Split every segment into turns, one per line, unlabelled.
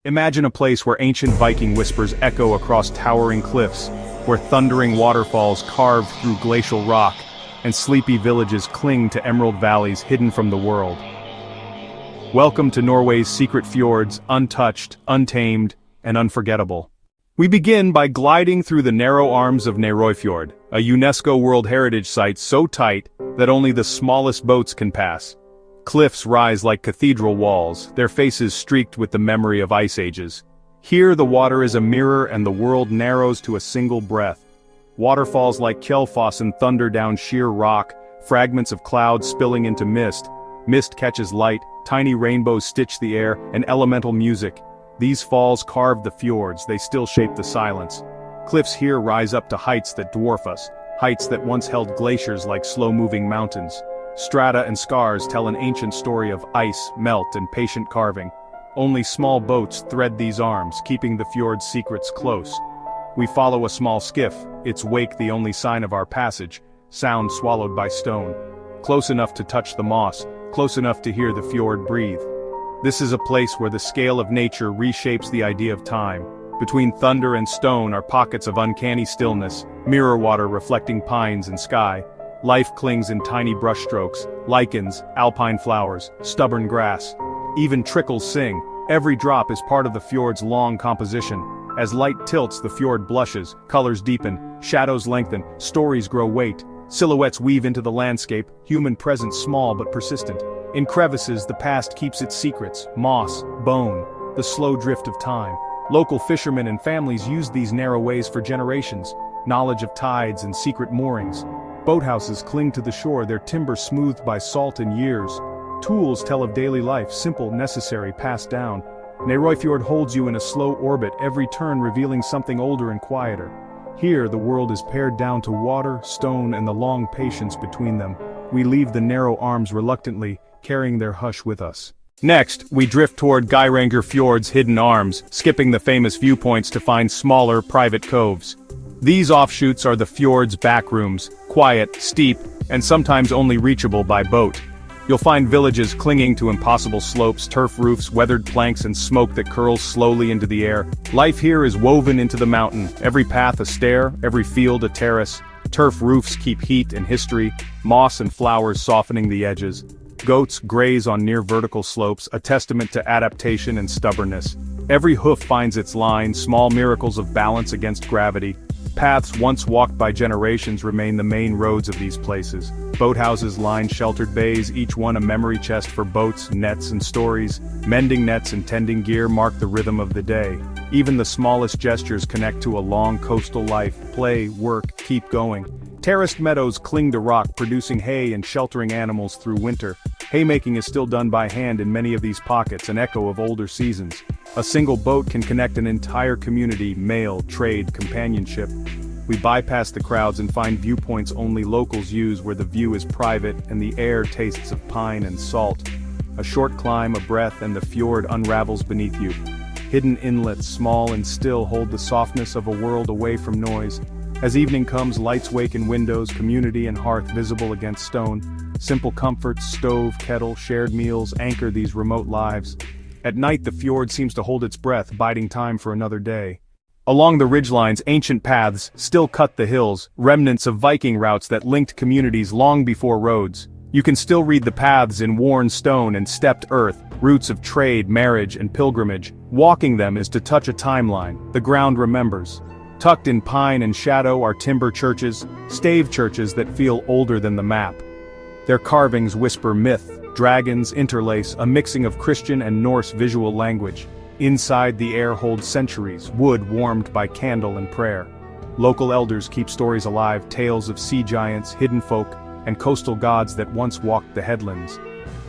Imagine a place where ancient Viking whispers echo across towering cliffs, where thundering waterfalls carve through glacial rock, and sleepy villages cling to emerald valleys hidden from the world. Welcome to Norway's secret fjords, untouched, untamed, and unforgettable. We begin by gliding through the narrow arms of Nærøyfjord, a UNESCO World Heritage Site so tight that only the smallest boats can pass. Cliffs rise like cathedral walls, their faces streaked with the memory of ice ages. Here the water is a mirror and the world narrows to a single breath. Waterfalls like Kjellfossen thunder down sheer rock, fragments of clouds spilling into mist. Mist catches light, tiny rainbows stitch the air, and elemental music. These falls carve the fjords, they still shape the silence. Cliffs here rise up to heights that dwarf us, heights that once held glaciers like slow-moving mountains. Strata and scars tell an ancient story of ice, melt, and patient carving. Only small boats thread these arms, keeping the fjord's secrets close. We follow a small skiff, its wake the only sign of our passage, sound swallowed by stone. Close enough to touch the moss, close enough to hear the fjord breathe. This is a place where the scale of nature reshapes the idea of time. Between thunder and stone are pockets of uncanny stillness, mirror water reflecting pines and sky. Life clings in tiny brushstrokes, lichens, alpine flowers, stubborn grass. Even trickles sing. Every drop is part of the fjord's long composition. As light tilts, the fjord blushes, colors deepen, shadows lengthen, stories grow weight. Silhouettes weave into the landscape, human presence small but persistent. In crevices, the past keeps its secrets, moss, bone, the slow drift of time. Local fishermen and families used these narrow ways for generations, knowledge of tides and secret moorings. Boathouses cling to the shore, their timber smoothed by salt and years. Tools tell of daily life, simple, necessary, passed down. Nærøyfjord holds you in a slow orbit, every turn revealing something older and quieter. Here, the world is pared down to water, stone, and the long patience between them. We leave the narrow arms reluctantly, carrying their hush with us. Next, we drift toward Geirangerfjord's hidden arms, skipping the famous viewpoints to find smaller, private coves. These offshoots are the fjord's backrooms, quiet, steep, and sometimes only reachable by boat. You'll find villages clinging to impossible slopes, turf roofs, weathered planks, and smoke that curls slowly into the air. Life here is woven into the mountain, every path a stair, every field a terrace. Turf roofs keep heat and history, moss and flowers softening the edges. Goats graze on near vertical slopes, a testament to adaptation and stubbornness. Every hoof finds its line, small miracles of balance against gravity. Paths once walked by generations remain the main roads of these places. Boathouses line sheltered bays, each one a memory chest for boats, nets, and stories. Mending nets and tending gear mark the rhythm of the day. Even the smallest gestures connect to a long coastal life. Play, work, keep going. Terraced meadows cling to rock, producing hay and sheltering animals through winter. Haymaking is still done by hand in many of these pockets, an echo of older seasons. A single boat can connect an entire community, mail, trade, companionship. We bypass the crowds and find viewpoints only locals use, where the view is private and the air tastes of pine and salt. A short climb, a breath, and the fjord unravels beneath you. Hidden inlets, small and still, hold the softness of a world away from noise. As evening comes, lights wake in windows, community and hearth visible against stone. Simple comforts, stove, kettle, shared meals anchor these remote lives. At night the fjord seems to hold its breath, biding time for another day. Along the ridgelines, ancient paths still cut the hills, remnants of Viking routes that linked communities long before roads. You can still read the paths in worn stone and stepped earth, routes of trade, marriage, and pilgrimage. Walking them is to touch a timeline, the ground remembers. Tucked in pine and shadow are timber churches, stave churches that feel older than the map. Their carvings whisper myth, dragons interlace, a mixing of Christian and Norse visual language. Inside, the air holds centuries, wood warmed by candle and prayer. Local elders keep stories alive, tales of sea giants, hidden folk, and coastal gods that once walked the headlands.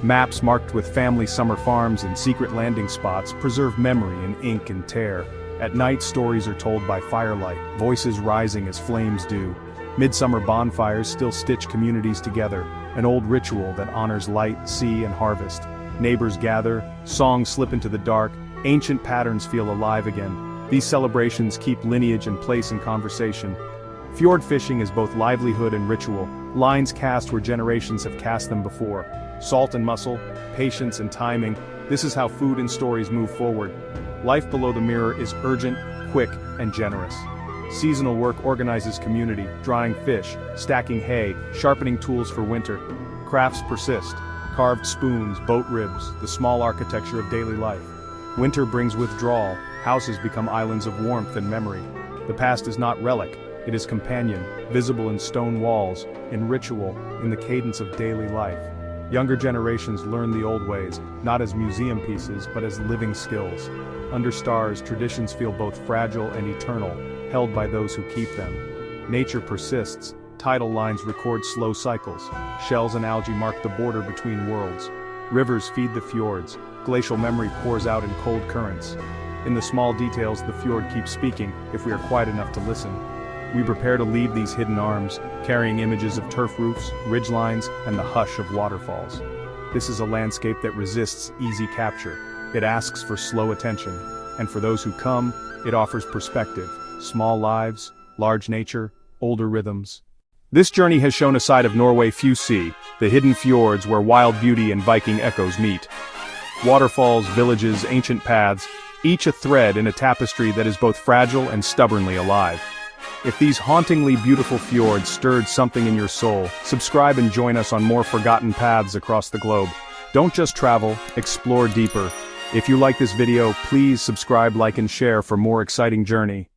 Maps marked with family summer farms and secret landing spots preserve memory in ink and tear. At night, stories are told by firelight, voices rising as flames do. Midsummer bonfires still stitch communities together, an old ritual that honors light, sea, and harvest. Neighbors gather, songs slip into the dark, ancient patterns feel alive again. These celebrations keep lineage and place in conversation. Fjord fishing is both livelihood and ritual, lines cast where generations have cast them before. Salt and muscle, patience and timing, This is how food and stories move forward. Life below the mirror is urgent, quick, and generous. Seasonal work organizes community, drying fish, stacking hay, sharpening tools for winter. Crafts persist, carved spoons, boat ribs, the small architecture of daily life. Winter brings withdrawal, houses become islands of warmth and memory. The past is not relic, it is companion, visible in stone walls, in ritual, in the cadence of daily life. Younger generations learn the old ways, not as museum pieces, but as living skills. Under stars, traditions feel both fragile and eternal, held by those who keep them. Nature persists, tidal lines record slow cycles, shells and algae mark the border between worlds. Rivers feed the fjords, glacial memory pours out in cold currents. In the small details, the fjord keeps speaking, if we are quiet enough to listen. We prepare to leave these hidden arms, carrying images of turf roofs, ridgelines, and the hush of waterfalls. This is a landscape that resists easy capture. It asks for slow attention, and for those who come, it offers perspective, small lives, large nature, older rhythms. This journey has shown a side of Norway few see, the hidden fjords where wild beauty and Viking echoes meet. Waterfalls, villages, ancient paths, each a thread in a tapestry that is both fragile and stubbornly alive. If these hauntingly beautiful fjords stirred something in your soul, subscribe and join us on more forgotten paths across the globe. Don't just travel, explore deeper. If you like this video, please subscribe, like and share for more exciting journey.